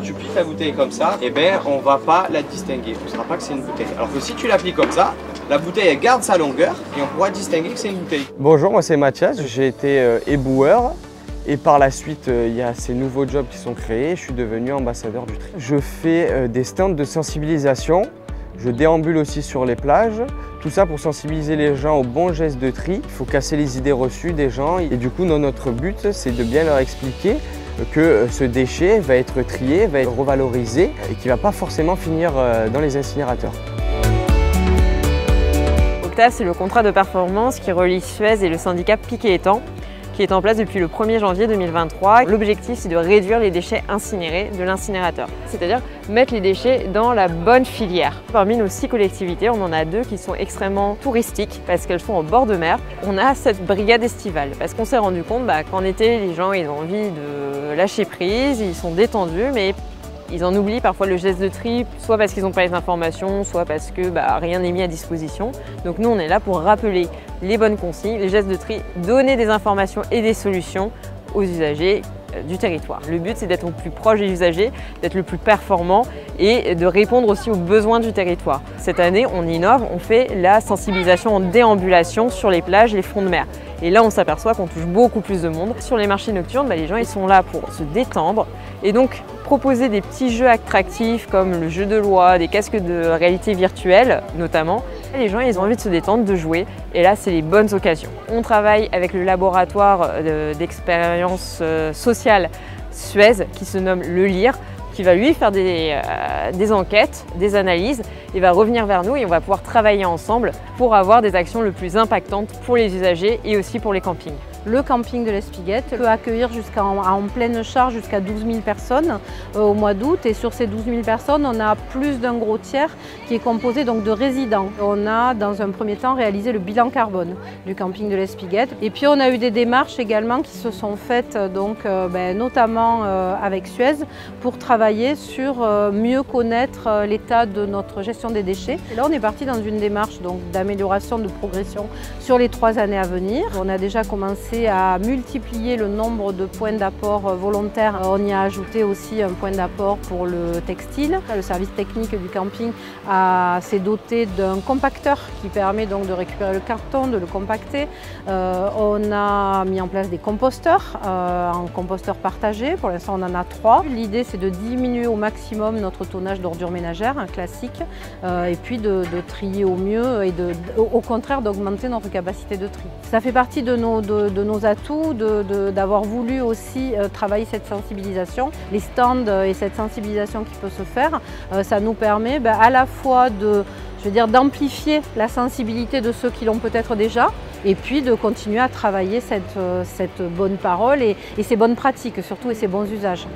tu plies ta bouteille comme ça, eh ben, on va pas la distinguer. On ne saura pas que c'est une bouteille. Alors que si tu la plies comme ça, la bouteille elle garde sa longueur et on pourra distinguer que c'est une bouteille. Bonjour, moi c'est Mathias, j'ai été éboueur. Et par la suite, il y a ces nouveaux jobs qui sont créés. Je suis devenu ambassadeur du tri. Je fais des stands de sensibilisation. Je déambule aussi sur les plages. Tout ça pour sensibiliser les gens aux bons gestes de tri. Il faut casser les idées reçues des gens. Et du coup, notre but, c'est de bien leur expliquer que ce déchet va être trié, va être revalorisé et qu'il ne va pas forcément finir dans les incinérateurs. Octa, c'est le contrat de performance qui relie Suez et le syndicat Piquet Étang, qui est en place depuis le 1er janvier 2023. L'objectif, c'est de réduire les déchets incinérés de l'incinérateur, c'est-à-dire mettre les déchets dans la bonne filière. Parmi nos 6 collectivités, on en a 2 qui sont extrêmement touristiques parce qu'elles sont au bord de mer. On a cette brigade estivale parce qu'on s'est rendu compte qu'en été, les gens ils ont envie de lâcher prise, ils sont détendus, mais ils en oublient parfois le geste de tri, soit parce qu'ils n'ont pas les informations, soit parce que rien n'est mis à disposition. Donc nous, on est là pour rappeler les bonnes consignes, les gestes de tri, donner des informations et des solutions aux usagers du territoire. Le but, c'est d'être au plus proche des usagers, d'être le plus performant et de répondre aussi aux besoins du territoire. Cette année, on innove, on fait la sensibilisation en déambulation sur les plages, les fonds de mer. Et là, on s'aperçoit qu'on touche beaucoup plus de monde. Sur les marchés nocturnes, les gens ils sont là pour se détendre et donc proposer des petits jeux attractifs comme le jeu de loi, des casques de réalité virtuelle notamment. Les gens ils ont envie de se détendre, de jouer et là, c'est les bonnes occasions. On travaille avec le laboratoire d'expérience sociale Suez qui se nomme Le Lire, qui va lui faire des enquêtes, des analyses, et va revenir vers nous et on va pouvoir travailler ensemble pour avoir des actions le plus impactantes pour les usagers et aussi pour les campings. Le camping de l'Espiguette peut accueillir en pleine charge jusqu'à 12 000 personnes au mois d'août et sur ces 12 000 personnes, on a plus d'un gros tiers qui est composé donc de résidents. On a dans un premier temps réalisé le bilan carbone du camping de l'Espiguette et puis on a eu des démarches également qui se sont faites donc, notamment avec Suez pour travailler sur mieux connaître l'état de notre gestion des déchets. Et là on est parti dans une démarche d'amélioration, de progression sur les 3 années à venir. On a déjà commencé à multiplier le nombre de points d'apport volontaires. On y a ajouté aussi un point d'apport pour le textile. Le service technique du camping s'est doté d'un compacteur qui permet donc de récupérer le carton, de le compacter. On a mis en place des composteurs en composteurs partagés. Pour l'instant, on en a 3. L'idée, c'est de diminuer au maximum notre tonnage d'ordures ménagères classique et puis de trier au mieux et au contraire d'augmenter notre capacité de tri. Ça fait partie de nos atouts, d'avoir voulu aussi travailler cette sensibilisation. Les stands et cette sensibilisation qui peut se faire, ça nous permet à la fois d'amplifier la sensibilité de ceux qui l'ont peut-être déjà et puis de continuer à travailler cette bonne parole et ces bonnes pratiques surtout et ces bons usages.